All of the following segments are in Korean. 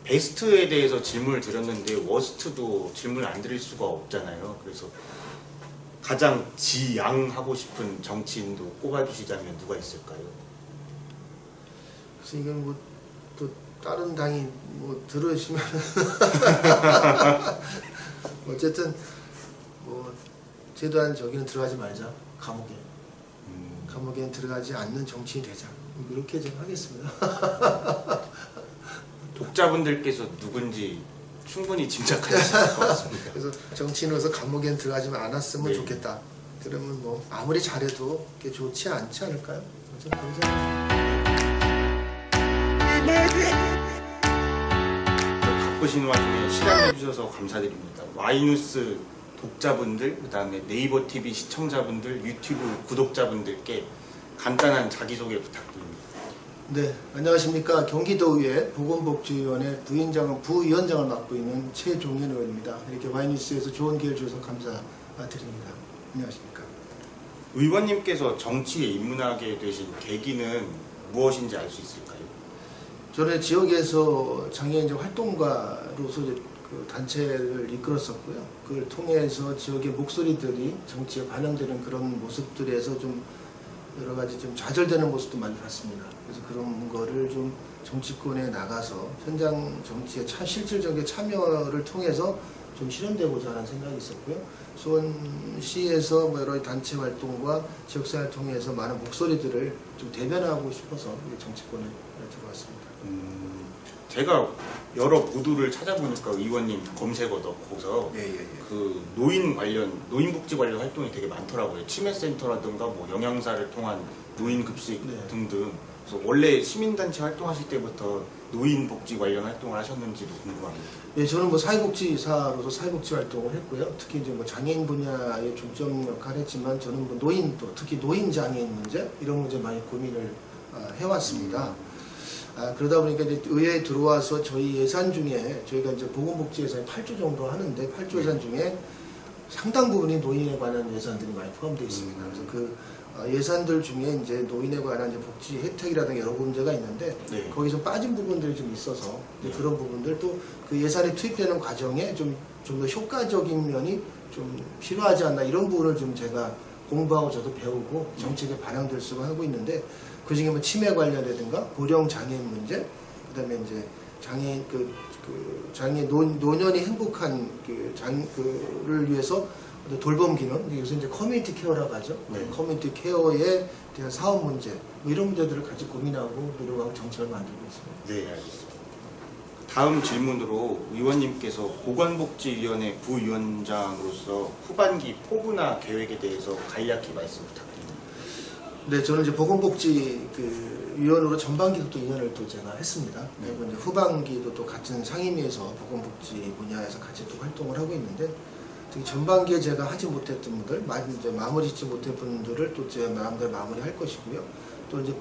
베스트에 대해서 질문을 드렸는데 워스트도 질문을 안 드릴 수가 없잖아요. 그래서 가장 지양하고 싶은 정치인도 꼽아주시자면 누가 있을까요? 그래서 이건 뭐 또 다른 당이 뭐 들으시면 어쨌든 뭐 최대한 저기는 들어가지 말자. 감옥에 들어가지 않는 정치인이 되자. 이렇게 좀 하겠습니다. 독자분들께서 누군지 충분히 짐작하실 것 같습니다. 그래서 정치인으로서 감옥에 들어가지만 않았으면 네. 좋겠다. 그러면 뭐 아무리 잘해도 그게 좋지 않지 않을까요? 바쁘신 와중에 시간 내주셔서 감사드립니다. 와이뉴스 독자분들, 그 다음에 네이버 TV 시청자분들, 유튜브 구독자분들께 간단한 자기소개 부탁드립니다. 네, 안녕하십니까. 경기도의회 보건복지위원회 부위원장을 맡고 있는 최종현 의원입니다. 이렇게 와이뉴스에서 좋은 기회를 주셔서 감사드립니다. 안녕하십니까. 의원님께서 정치에 입문하게 되신 계기는 무엇인지 알 수 있을까요? 저는 지역에서 장애인 활동가로서 그 단체를 이끌었었고요. 그걸 통해서 지역의 목소리들이 정치에 반영되는 그런 모습들에서 좀 여러 가지 좀 좌절되는 모습도 많이 봤습니다. 그래서 그런 거를 좀 정치권에 나가서 현장 정치에 실질적인 참여를 통해서 좀 실현되고자 하는 생각이 있었고요. 수원시에서 뭐 여러 단체 활동과 지역사회를 통해서 많은 목소리들을 좀 대변하고 싶어서 정치권에 들어왔습니다. 제가 여러 보도를 찾아보니까 의원님 검색어 넣고서 그 노인복지 관련 활동이 되게 많더라고요. 치매센터라든가 뭐 영양사를 통한 노인급식 등등. 그래서 원래 시민단체 활동하실 때부터 노인복지 관련 활동을 하셨는지도 궁금합니다. 네, 저는 뭐 사회복지사로서 사회복지 활동을 했고요. 특히 이제 뭐 장애인 분야에 중점 역할을 했지만 저는 뭐 특히 노인 장애인 문제 이런 문제 많이 고민을 해왔습니다. 그러다 보니까 이제 의회에 들어와서 저희 예산 중에 저희가 이제 보건복지 예산이 8조 정도 하는데 8조 예산 중에 상당 부분이 노인에 관한 예산들이 많이 포함되어 있습니다. 그래서 그 예산들 중에 이제 노인에 관한 이제 복지 혜택이라든가 여러 문제가 있는데 거기서 빠진 부분들이 좀 있어서 그런 부분들 또 그 예산이 투입되는 과정에 좀 더 효과적인 면이 좀 필요하지 않나 이런 부분을 좀 제가 공부하고 저도 배우고 정책에 반영될 수가 하고 있는데 그 중에 뭐 치매 관련이라든가 고령 장애인 문제, 그다음에 이제 장애인 노년이 행복한 그를 위해서 돌봄 기능, 요새 이제 커뮤니티 케어라고 하죠. 커뮤니티 케어에 대한 사업 문제, 뭐 이런 문제들을 같이 고민하고 노력하고 정책을 만들고 있습니다. 네, 알겠습니다. 다음 질문으로 의원님께서 보건복지위원회 부위원장으로서 후반기 포부나 계획에 대해서 간략히 말씀 부탁드립니다. 네, 저는 이제 보건복지 위원으로 전반기도 또 2년을 또 제가 했습니다. 그리고 이제 후반기도 또 같은 상임위에서 보건복지 분야에서 같이 또 활동을 하고 있는데 특히 전반기에 제가 하지 못했던 분들, 이제 마무리 짓지 못했던 분들을 또 제 마음대로 마무리할 것이고요. 또 이제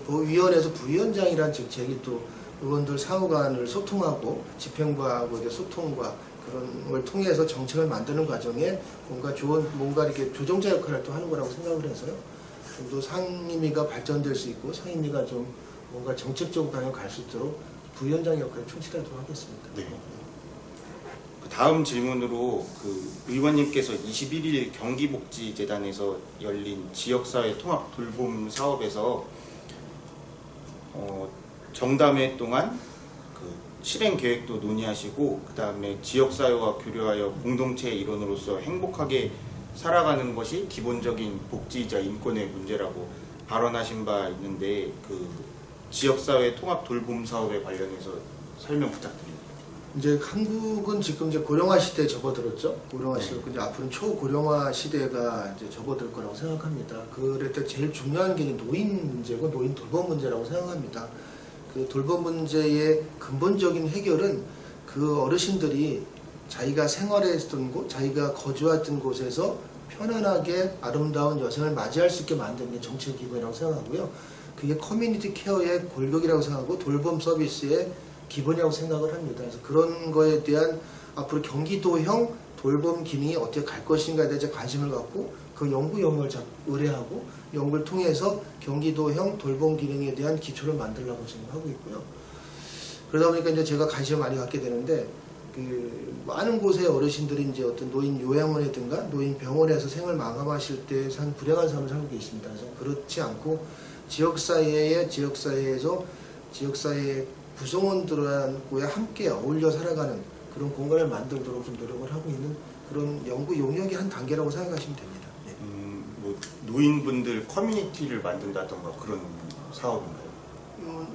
위원회에서 부위원장이라는 직책이 또 의원들 상호 간을 소통하고 집행부하고 이제 소통과 그런 걸 통해서 정책을 만드는 과정에 뭔가 이렇게 조정자 역할을 또 하는 거라고 생각을 해서요. 좀 더 상임위가 발전될 수 있고 상임위가 좀 뭔가 정책적 방향을 갈 수 있도록 부위원장 역할을 충실하도록 하겠습니다. 네. 다음 질문으로 의원님께서 21일 경기복지재단에서 열린 지역사회 통합 돌봄 사업에서 정담회 동안 실행 계획도 논의하시고 그 다음에 지역사회와 교류하여 공동체의 일원으로서 행복하게 살아가는 것이 기본적인 복지이자 인권의 문제라고 발언하신 바 있는데 지역사회 통합 돌봄 사업에 관련해서 설명 부탁드립니다. 이제 한국은 지금 이제 고령화 시대에 접어들었죠. 고령화 시대. 이제 앞으로는 초고령화 시대가 이제 접어들 거라고 생각합니다. 그럴 때 제일 중요한 게 노인 문제고 노인 돌봄 문제라고 생각합니다. 그 돌봄 문제의 근본적인 해결은 그 어르신들이 자기가 생활했던 곳, 자기가 거주했던 곳에서 편안하게 아름다운 여생을 맞이할 수 있게 만드는 게 정책의 기본이라고 생각하고요. 그게 커뮤니티 케어의 골격이라고 생각하고 돌봄 서비스의 기본이라고 생각을 합니다. 그래서 그런 거에 대한 앞으로 경기도형 돌봄 기능이 어떻게 갈 것인가에 대해 관심을 갖고 그 연구 영역을 의뢰하고 연구를 통해서 경기도형 돌봄 기능에 대한 기초를 만들려고 지금 하고 있고요. 그러다 보니까 이제 제가 관심을 많이 갖게 되는데, 그 많은 곳의 어르신들이 이제 어떤 노인 요양원이든가 노인 병원에서 생을 마감하실 때 상 불행한 삶을 살고 계십니다. 그래서 그렇지 않고 지역사회에서 지역사회 구성원들과 함께 어울려 살아가는 그런 공간을 만들도록 좀 노력을 하고 있는 그런 연구 용역의 한 단계라고 생각하시면 됩니다. 네. 뭐 노인분들 커뮤니티를 만든다던가 그런 사업인가요?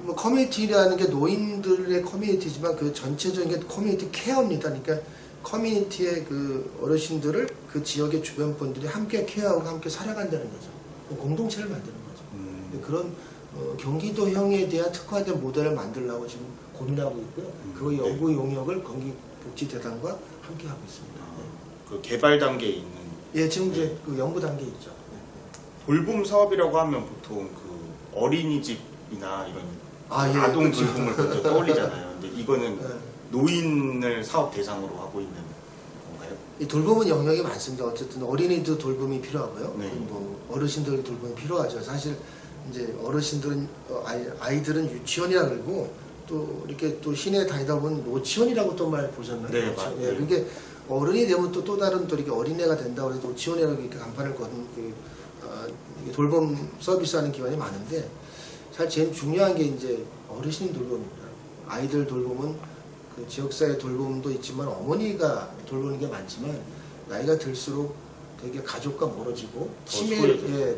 뭐 커뮤니티라는 게 노인들의 커뮤니티지만 그 전체적인 게 커뮤니티 케어입니다. 그러니까 커뮤니티의 그 어르신들을 그 지역의 주변 분들이 함께 케어하고 함께 살아간다는 거죠. 공동체를 만드는 거죠. 그런 경기도형에 대한 특화된 모델을 만들려고 지금 고민하고 있고요. 그 연구 용역을 건기복지재단과 함께 하고 있습니다. 그 개발 단계에 있는. 예, 지금 이제 그 연구 단계에 있죠. 돌봄 사업이라고 하면 보통 그 어린이집이나 이런 예, 아동 그렇죠. 돌봄을 먼저 떠올리잖아요. 근데 이거는 노인을 사업 대상으로 하고 있는 건가요? 이 돌봄은 영역이 많습니다. 어쨌든 어린이도 돌봄이 필요하고요. 네. 뭐 어르신들 돌봄이 필요하죠. 사실 이제 어르신들은 아이들은 유치원이라 그러고 또 이렇게 또 시내에 다니다 보면 노치원이라고 또 말 보셨나요? 네, 그렇죠. 맞아요. 그게 어른이 되면 또 다른 또 이렇게 어린애가 된다고 해서 노치원이라고 이렇게 간판을 거둔 이게 돌봄 서비스하는 기관이 많은데 사실 제일 중요한 게 이제 어르신 돌봄입니다. 아이들 돌봄은 그 지역사회 돌봄도 있지만 어머니가 돌보는 게 많지만 나이가 들수록 되게 가족과 멀어지고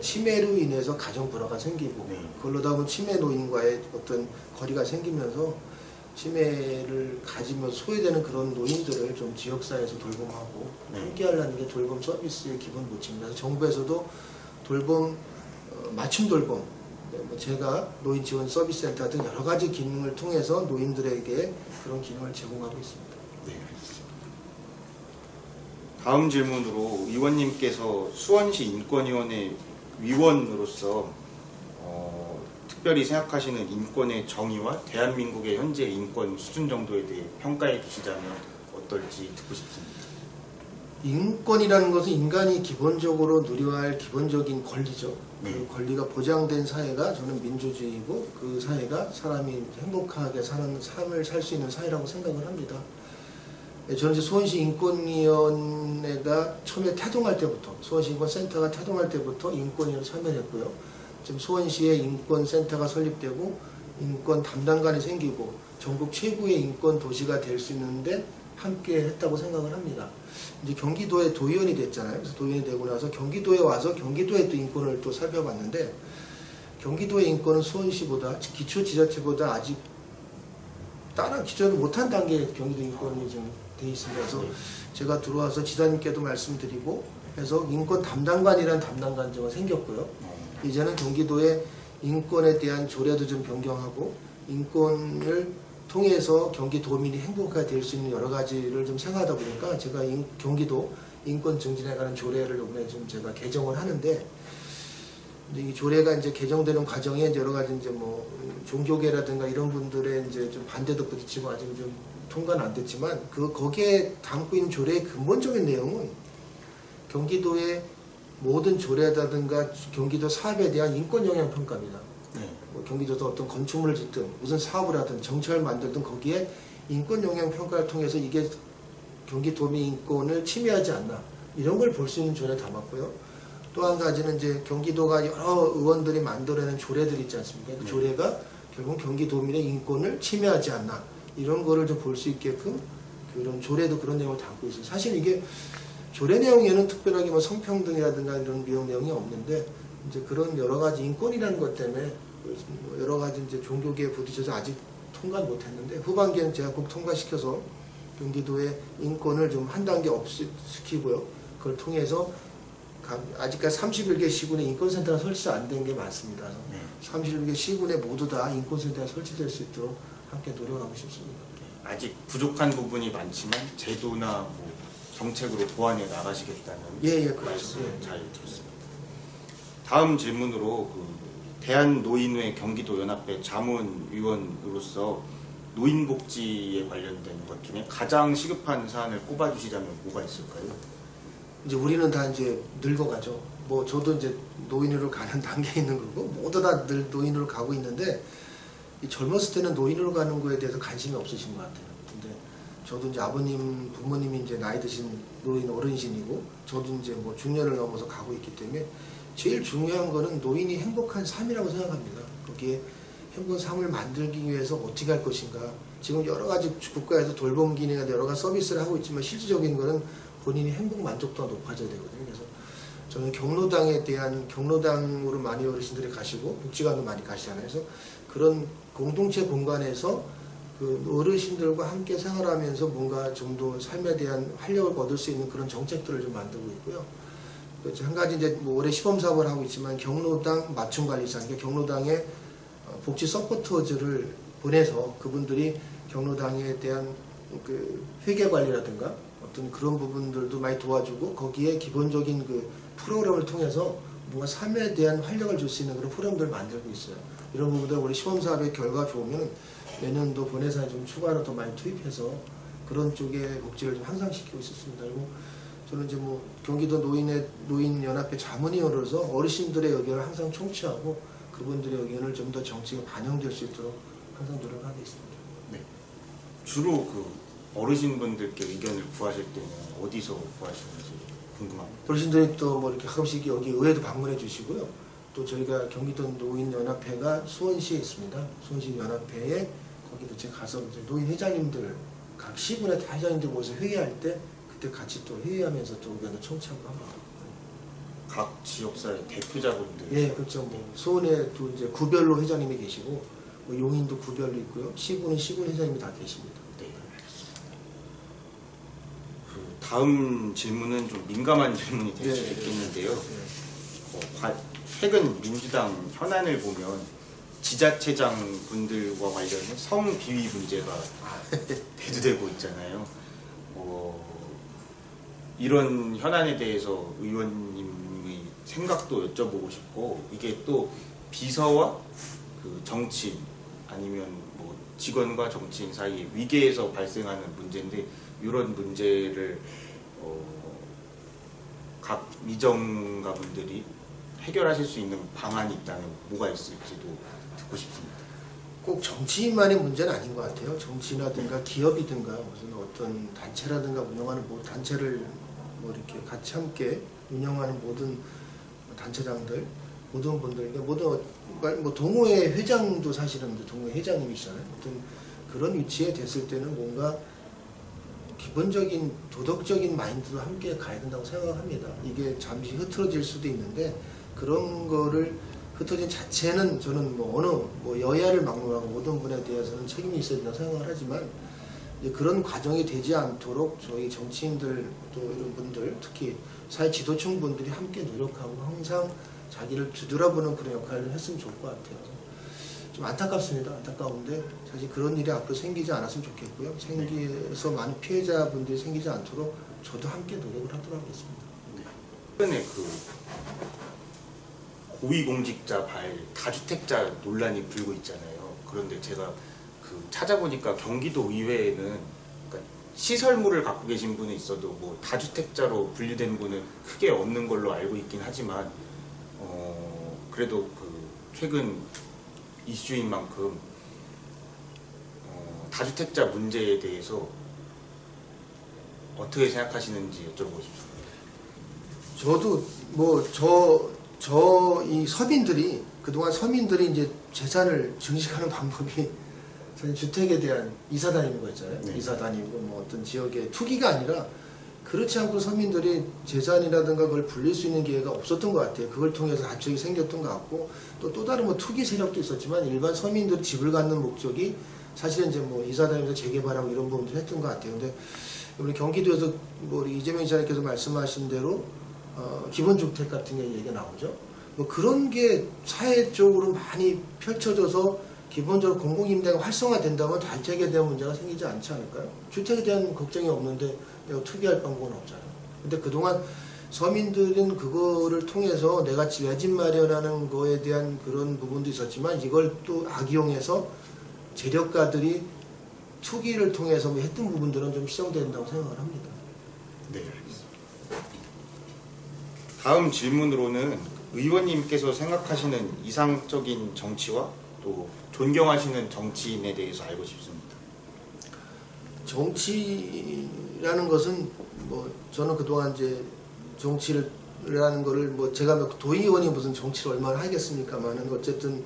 치매로 인해서 가정 불화가 생기고 그걸로다 보면 치매 노인과의 어떤 거리가 생기면서 치매를 가지면서 소외되는 그런 노인들을 좀 지역사회에서 돌봄하고 함께 하려는 게 돌봄 서비스의 기본 모칙입니다. 그래서 정부에서도 돌봄, 맞춤 돌봄, 제가 노인 지원 서비스 센터 등 여러 가지 기능을 통해서 노인들에게 그런 기능을 제공하고 있습니다. 네, 알겠습니다. 다음 질문으로 의원님께서 수원시 인권위원회 위원으로서 특별히 생각하시는 인권의 정의와 대한민국의 현재 인권 수준 정도에 대해 평가해 주시자면 어떨지 듣고 싶습니다. 인권이라는 것은 인간이 기본적으로 누려야 할 기본적인 권리죠. 그 권리가 보장된 사회가 저는 민주주의고 그 사회가 사람이 행복하게 사는 삶을 살 수 있는 사회라고 생각을 합니다. 저는 이제 수원시 인권위원회가 처음에 태동할 때부터 수원시 인권센터가 태동할 때부터 인권위로 참여했고요. 지금 수원시에 인권센터가 설립되고 인권 담당관이 생기고 전국 최고의 인권 도시가 될 수 있는데 함께 했다고 생각을 합니다. 이제 경기도에 도의원이 됐잖아요. 그래서 도의원이 되고 나서 경기도에 와서 경기도의 또 인권을 또 살펴봤는데 경기도의 인권은 수원시보다 기초지자체보다 아직 기초를 못한 단계의 경기도 인권이 좀 돼 있습니다. 그래서 제가 들어와서 지사님께도 말씀드리고 해서 인권 담당관이라는 담당관제가 생겼고요. 이제는 경기도의 인권에 대한 조례도 좀 변경하고 인권을 통해서 경기도민이 행복하게 될 수 있는 여러 가지를 좀 생각하다 보니까 제가 경기도 인권 증진에 관한 조례를 이번에 좀 제가 개정을 하는데 이 조례가 이제 개정되는 과정에 여러 가지 이제 뭐 종교계라든가 이런 분들의 이제 좀 반대도 부딪히고 아직 좀 통과는 안 됐지만 거기에 담고 있는 조례의 근본적인 내용은 경기도의 모든 조례라든가 경기도 사업에 대한 인권 영향 평가입니다. 뭐 경기도에서 어떤 건축물을 짓든 무슨 사업을 하든 정책을 만들든 거기에 인권 영향 평가를 통해서 이게 경기도민 인권을 침해하지 않나 이런 걸 볼 수 있는 조례 담았고요. 또 한 가지는 이제 경기도가 여러 의원들이 만들어낸 조례들 있지 않습니까? 그 조례가 결국 경기도민의 인권을 침해하지 않나 이런 거를 좀 볼 수 있게끔 그런 조례도 그런 내용을 담고 있어요. 사실 이게 조례 내용에는 특별하게 뭐 성평등이라든가 이런 내용이 없는데 이제 그런 여러 가지 인권이라는 것 때문에 여러 가지 이제 종교계에 부딪혀서 아직 통과를 못했는데 후반기에는 제가 꼭 통과시켜서 경기도의 인권을 좀 한 단계 업시키고요. 그걸 통해서 아직까지 31개 시군에 인권센터가 설치 안 된 게 많습니다. 31개 시군에 모두 다 인권센터가 설치될 수 있도록 함께 노력하고 싶습니다. 아직 부족한 부분이 많지만 제도나 뭐 정책으로 보완해 나가시겠다는 그렇죠. 말씀 잘 들었습니다. 다음 질문으로 대한노인회 경기도연합회 자문위원으로서 노인복지에 관련된 것 중에 가장 시급한 사안을 꼽아주시자면 뭐가 있을까요? 이제 우리는 다 이제 늙어가죠. 뭐 저도 이제 노인으로 가는 단계에 있는 거고 모두 다 노인으로 가고 있는데 이 젊었을 때는 노인으로 가는 거에 대해서 관심이 없으신 것 같아요. 근데 저도 이제 아버님, 부모님이 이제 나이 드신 노인 어른이시고 저도 이제 뭐 중년을 넘어서 가고 있기 때문에 제일 중요한 거는 노인이 행복한 삶이라고 생각합니다. 거기에 행복한 삶을 만들기 위해서 어떻게 할 것인가. 지금 여러 가지 국가에서 돌봄 기능이나 여러 가지 서비스를 하고 있지만 실질적인 거는 본인이 행복 만족도가 높아져야 되거든요. 그래서 저는 경로당에 대한 경로당으로 많이 어르신들이 가시고 복지관도 많이 가시잖아요. 그래서 그런 공동체 공간에서 그 어르신들과 함께 생활하면서 뭔가 좀 더 삶에 대한 활력을 얻을 수 있는 그런 정책들을 좀 만들고 있고요. 한 가지 이제 뭐 올해 시범 사업을 하고 있지만 경로당 맞춤관리사, 그러니까 경로당에 복지 서포터즈를 보내서 그분들이 경로당에 대한 그 회계 관리라든가 어떤 그런 부분들도 많이 도와주고 거기에 기본적인 그 프로그램을 통해서 뭔가 삶에 대한 활력을 줄 수 있는 그런 프로그램들을 만들고 있어요. 이런 부분들 우리 시범 사업의 결과 좋으면 내년도 본회사에 좀 추가로 더 많이 투입해서 그런 쪽의 복지를 좀 향상시키고 있었습니다. 그리고 저는 이제 뭐 경기도 노인연합회 자문위원으로서 어르신들의 의견을 항상 청취하고 그분들의 의견을 좀 더 정책에 반영될 수 있도록 항상 노력하고 있습니다. 네. 주로 그 어르신분들께 의견을 구하실 때는 어디서 구하시는지 궁금합니다. 어르신들이 또 뭐 이렇게 가끔씩 여기 의회도 방문해 주시고요. 또 저희가 경기도 노인연합회가 수원시에 있습니다. 수원시 연합회에 거기도 제가 가서 이제 노인 회장님들 각 시군의 다 회장님들 모여서 회의할 때 그때 같이 또 회의하면서 또 의견을 청취하고 합니다. 각 지역사회 대표자분들. 예, 그렇죠. 뭐 수원에 또 이제 구별로 회장님이 계시고 뭐 용인도 구별로 있고요. 시군은 시군 회장님이 다 계십니다. 네, 알겠습니다. 그 다음 질문은 좀 민감한 질문이 될 수 있겠는데요. 최근 민주당 현안을 보면 지자체장 분들과 관련해 성비위 문제가 대두되고 있잖아요. 이런 현안에 대해서 의원님의 생각도 여쭤보고 싶고, 이게 또 비서와 그 정치인 아니면 뭐 직원과 정치인 사이에 위계에서 발생하는 문제인데, 이런 문제를 각 미정가분들이 해결하실 수 있는 방안이 있다면 뭐가 있을지도 듣고 싶습니다. 꼭 정치인만의 문제는 아닌 것 같아요. 정치라든가 기업이든가 무슨 어떤 단체라든가 운영하는 뭐 단체를 뭐 이렇게 같이 함께 운영하는 모든 단체장들, 모든 분들, 모든 뭐 동호회 회장도 사실은 동호회 회장님이시잖아요. 어떤 그런 위치에 됐을 때는 뭔가 기본적인 도덕적인 마인드도 함께 가야 된다고 생각합니다. 이게 잠시 흐트러질 수도 있는데 그런 거를 흩어진 자체는 저는 뭐 어느 뭐 여야를 막론하고 모든 분에 대해서는 책임이 있어야 된다고 생각을 하지만 이제 그런 과정이 되지 않도록 저희 정치인들 또 이런 분들 특히 사회 지도층 분들이 함께 노력하고 항상 자기를 뒤돌아보는 그런 역할을 했으면 좋을 것 같아요. 좀 안타깝습니다. 안타까운데 사실 그런 일이 앞으로 생기지 않았으면 좋겠고요. 생기서 많은 피해자분들이 생기지 않도록 저도 함께 노력을 하도록 하겠습니다. 최근에 그 고위공직자 다주택자 논란이 불고 있잖아요. 그런데 제가 그 찾아보니까 경기도 의회에는 그러니까 시설물을 갖고 계신 분은 있어도 뭐 다주택자로 분류된 분은 크게 없는 걸로 알고 있긴 하지만 그래도 그 최근 이슈인 만큼 다주택자 문제에 대해서 어떻게 생각하시는지 여쭤보고 싶습니다. 저도 뭐 이 서민들이 그동안 서민들이 이제 재산을 증식하는 방법이 저는 주택에 대한 이사 다니는 거 있잖아요. 네. 이사 다니고 뭐 어떤 지역의 투기가 아니라 그렇지 않고 서민들이 재산이라든가 그걸 불릴 수 있는 기회가 없었던 것 같아요. 그걸 통해서 갑자기 생겼던 것 같고 또 다른 뭐 투기 세력도 있었지만 일반 서민들이 집을 갖는 목적이 사실은 이제 뭐 이사 다니면서 재개발하고 이런 부분도 했던 것 같아요. 근데 우리 경기도에서 뭐 우리 이재명 이사님께서 말씀하신 대로 기본주택 같은 게 얘기가 나오죠. 뭐 그런 게 사회적으로 많이 펼쳐져서 기본적으로 공공임대가 활성화된다면 단체에 대한 문제가 생기지 않지 않을까요? 주택에 대한 걱정이 없는데 내가 투기할 방법은 없잖아요. 근데 그동안 서민들은 그거를 통해서 내가 내 집 마련하는 거에 대한 그런 부분도 있었지만 이걸 또 악용해서 재력가들이 투기를 통해서 뭐 했던 부분들은 좀 시정된다고 생각을 합니다. 네, 알겠습니다. 다음 질문으로는 의원님께서 생각하시는 이상적인 정치와 또 존경하시는 정치인에 대해서 알고 싶습니다. 정치라는 것은 뭐 저는 그동안 이제 정치라는 거를 뭐 제가 도의원이 무슨 정치를 얼마나 하겠습니까만은 어쨌든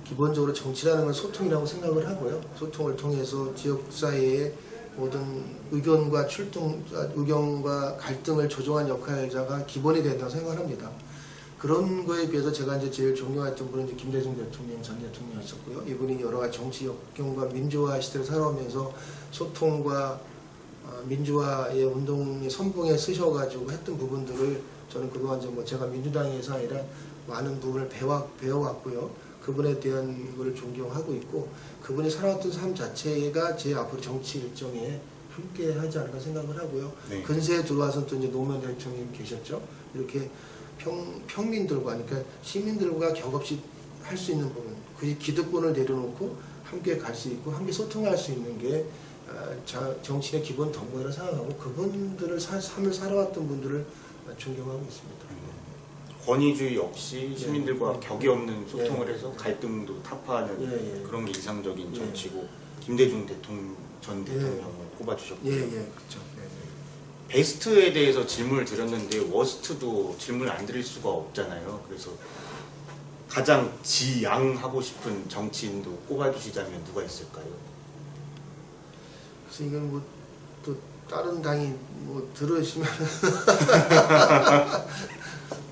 기본적으로 정치라는 건 소통이라고 생각을 하고요. 소통을 통해서 지역사회의 모든 의견과 갈등을 조정한 역할자가 기본이 된다고 생각합니다. 그런 거에 비해서 제가 이제 제일 존경했던 분은 이제 김대중 대통령 전 대통령이었고요. 이분이 여러 가지 정치 역경과 민주화 시대를 살아오면서 소통과 민주화의 운동의 선봉에 쓰셔가지고 했던 부분들을 저는 그동안 이제 뭐 제가 민주당에서 아니라 많은 부분을 배워왔고요. 그분에 대한 걸 존경하고 있고 그분이 살아왔던 삶 자체가 제 앞으로 정치 일정에 함께 하지 않을까 생각을 하고요. 네. 근세에 들어와서 또 이제 노무현 대통령님 계셨죠. 이렇게 평민들과 그러니까 시민들과 격없이 할 수 있는 부분, 그 기득권을 내려놓고 함께 갈 수 있고 함께 소통할 수 있는 게 정치의 기본 덕목이라고 생각하고 그분들을 삶을 살아왔던 분들을 존경하고 있습니다. 권위주의 없이 시민들과 격이 없는 소통을 해서 갈등도 타파하는 그런 게 이상적인 정치고 김대중 전 대통령을 꼽아주셨고요. 그렇죠. 베스트에 대해서 질문을 드렸는데 워스트도 질문을 안 드릴 수가 없잖아요. 그래서 가장 지양하고 싶은 정치인도 꼽아주시자면 누가 있을까요? 그래서 이건 뭐 또 다른 당이 뭐 들으시면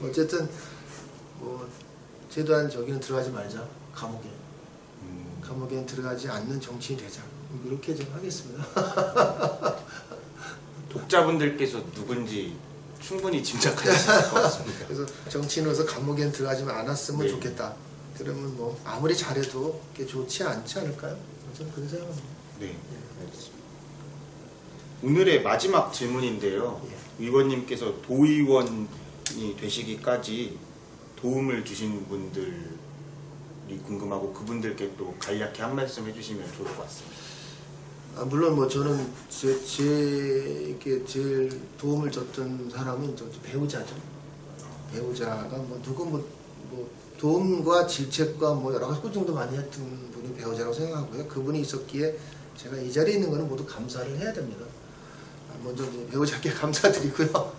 어쨌든 뭐 최대한 저기는 들어가지 말자. 감옥에는 들어가지 않는 정치인이 되자. 이렇게 좀 하겠습니다. 독자분들께서 누군지 충분히 짐작하실 것 같습니다. 그래서 정치인으로서 감옥에는 들어가지 않았으면 좋겠다. 그러면 뭐 아무리 잘해도 그게 좋지 않지 않을까요? 저는 그렇게 생각합니다. 네, 알겠습니다. 오늘의 마지막 질문인데요. 의원님께서 도의원이 되시기까지 도움을 주신 분들이 궁금하고 그분들께 또 간략히 한 말씀 해주시면 좋을 것 같습니다. 물론 뭐 저는 제게 제일 도움을 줬던 사람은 배우자죠. 배우자가 뭐 누구 뭐 도움과 질책과 뭐 여러 가지 꾸중도 많이 했던 분이 배우자라고 생각하고요. 그분이 있었기에 제가 이 자리에 있는 거는 모두 감사를 해야 됩니다. 먼저 이제 배우자께 감사드리고요.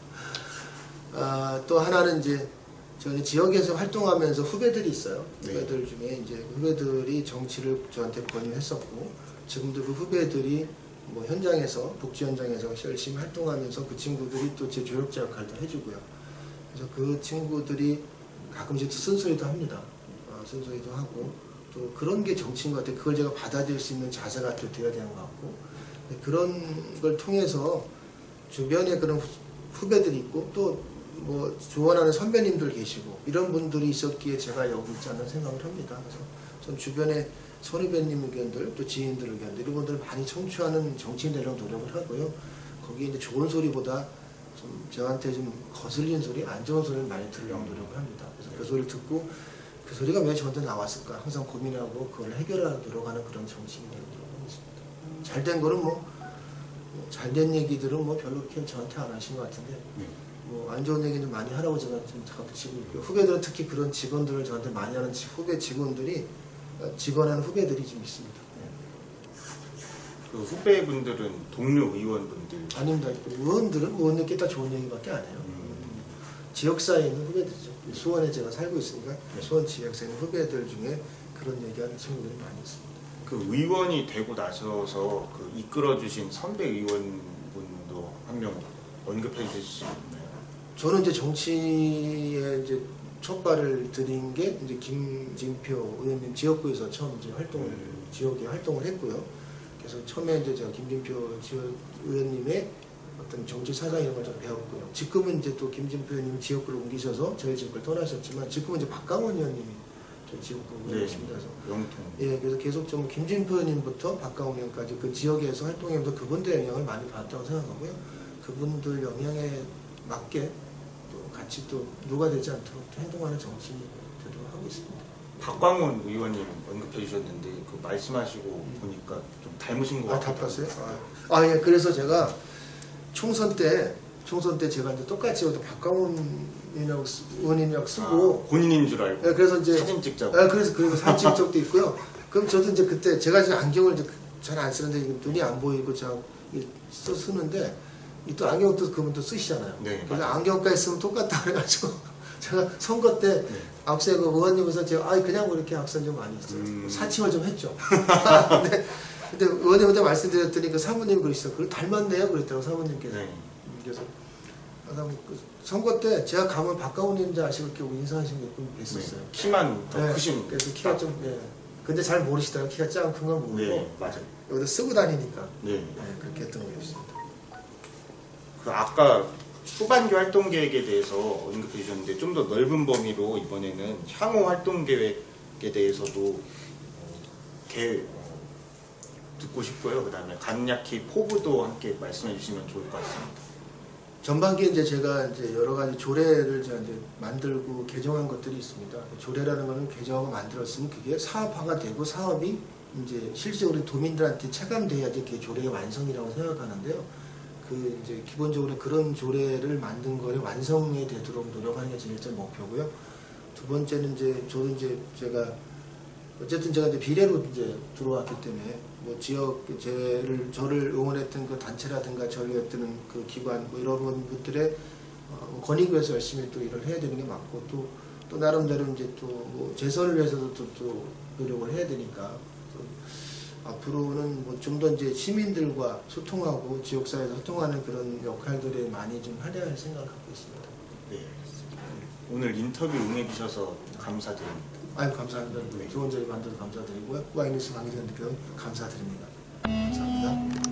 또 하나는 이제 저희 지역에서 활동하면서 후배들이 있어요. 후배들 중에 이제 후배들이 정치를 저한테 권유했었고 지금도 그 후배들이 뭐 현장에서 복지 현장에서 열심히 활동하면서 그 친구들이 또 제 조력자 역할도 해주고요. 그래서 그 친구들이 가끔씩 쓴소리도 합니다. 쓴소리도 하고 또 그런 게 정치인 것 같아요. 그걸 제가 받아들일 수 있는 자세가 또 되어야 되는 것 같고 그런 걸 통해서 주변에 그런 후배들이 있고 또 뭐 조언하는 선배님들 계시고 이런 분들이 있었기에 제가 여기 있지 않나 생각을 합니다. 그래서 전 주변에 선후배님 의견들 또 지인들 의견들 이런 분들을 많이 청취하는 정치인 되려고 노력을 하고요. 거기에 이제 좋은 소리보다 좀 저한테 좀 거슬린 소리, 안 좋은 소리를 많이 들으려고 노력을 합니다. 그래서 그 소리를 듣고 그 소리가 왜 저한테 나왔을까 항상 고민하고 그걸 해결하려고 노력하는 그런 정치인이 되려고 하고 있습니다. 잘된 거는 뭐 잘된 얘기들은 뭐 별로 이렇게 저한테 안 하신 것 같은데 뭐 안 좋은 얘기는 많이 하라고 제가 좀 가르치고 있고요. 후배들은 특히 그런 직원들을 저한테 많이 하는 후배 직원들이 직원하는 후배들이 좀 있습니다. 그 후배분들은 동료 의원분들 아닙니다. 의원들은 의원님께 다 좋은 얘기밖에 안 해요. 지역사회에 있는 후배들이죠. 수원에 제가 살고 있으니까 수원 지역사회 있는 후배들 중에 그런 얘기하는 친구들이 많이 있습니다. 그 의원이 되고 나서서 그 이끌어주신 선배 의원분도 한 명 언급해 주실 수 있나요? 저는 이제 정치에 이제 첫 발을 들인 게 이제 김진표 의원님 지역구에서 처음 이제 지역에 활동을 했고요. 그래서 처음에 이제 제가 김진표 지역 의원님의 어떤 정치 사상 이런 걸 좀 배웠고요. 지금은 이제 또 김진표 의원님 지역구를 옮기셔서 저희 지역구를 떠나셨지만 지금은 이제 박강원 의원님이 저희 지역구 의원이십니다. 그래서 그래서 계속 좀 김진표 의원님부터 박강원 의원까지 그 지역에서 활동하면서 그분들의 영향을 많이 받았다고 생각하고요. 그분들 영향에 맞게 또 같이 또 누가 되지 않도록 행동하는 정치인이 되도록 하고 있습니다. 박광원 의원님 언급해 주셨는데 그 말씀하시고 보니까 좀 닮으신 것 같아요. 닮았어요? 예. 그래서 제가 총선 때 총선 때 제가 이제 똑같이 박광훈 의원이라고 쓰고 본인인 줄 알고 네, 그래서 이제 사진 찍자고. 그래서 사진 찍은 적도 있고요. 그럼 저도 이제 그때 제가 이제 안경을 잘 안 쓰는데 눈이 안 보이고 제가 쓰는데 또 안경 또 그분 또 쓰시잖아요. 네, 그래서 맞아요. 안경까지 쓰면 똑같다 그래가지고 제가 선거 때 네. 악수에 그 의원님께서 제가 그냥 이렇게 악수를 좀 많이 했어요. 사칭을 좀 했죠. 근데 의원님한테 말씀드렸더니 그 사모님이 그러시더라고요. 그걸 닮았네요 그랬더라고 사모님께서. 네. 그래서 선거 때 제가 가면 박가훈인지 아시고 이렇게 인사하신 게 있었어요. 네. 키만 더 크신. 그래서 키가 좀 근데 잘 모르시더라고요. 키가 작은 큰 건 모르고. 네, 맞아요. 여기다 쓰고 다니니까. 네. 그렇게 했던 거 있습니다. 그 아까 후반기 활동 계획에 대해서 언급해 주셨는데 좀 더 넓은 범위로 이번에는 향후 활동 계획에 대해서도 듣고 싶고요. 그다음에 간략히 포부도 함께 말씀해 주시면 좋을 것 같습니다. 전반기에 이제 제가 이제 여러 가지 조례를 제가 이제 만들고 개정한 것들이 있습니다. 조례라는 거는 개정하고 만들었으면 그게 사업화가 되고 사업이 이제 실질적으로 도민들한테 체감돼야지 그게 조례의 완성이라고 생각하는데요. 그 이제 기본적으로 그런 조례를 만든 거를 완성이 되도록 노력하는 게 제일 첫 목표고요. 두 번째는 이제 저도 이제 제가 어쨌든 제가 이제 비례로 이제 들어왔기 때문에 뭐 지역 저를 응원했던 그 단체라든가 저를 했던 그 기관 뭐 이런 것들의 권익위해서 열심히 또 일을 해야 되는 게 맞고 또 나름대로 이제 또 재선을 위해서도 또 노력을 해야 되니까 앞으로는 뭐 좀 더 이제 시민들과 소통하고 지역사회에서 소통하는 그런 역할들에 많이 좀 하려할 생각을 갖고 있습니다. 네, 알겠습니다. 오늘 인터뷰 응해주셔서 감사드립니다. 감사합니다. 좋은 자리 만들어서 감사드리고요. 와이뉴스 관계자님께 감사드립니다. 감사합니다.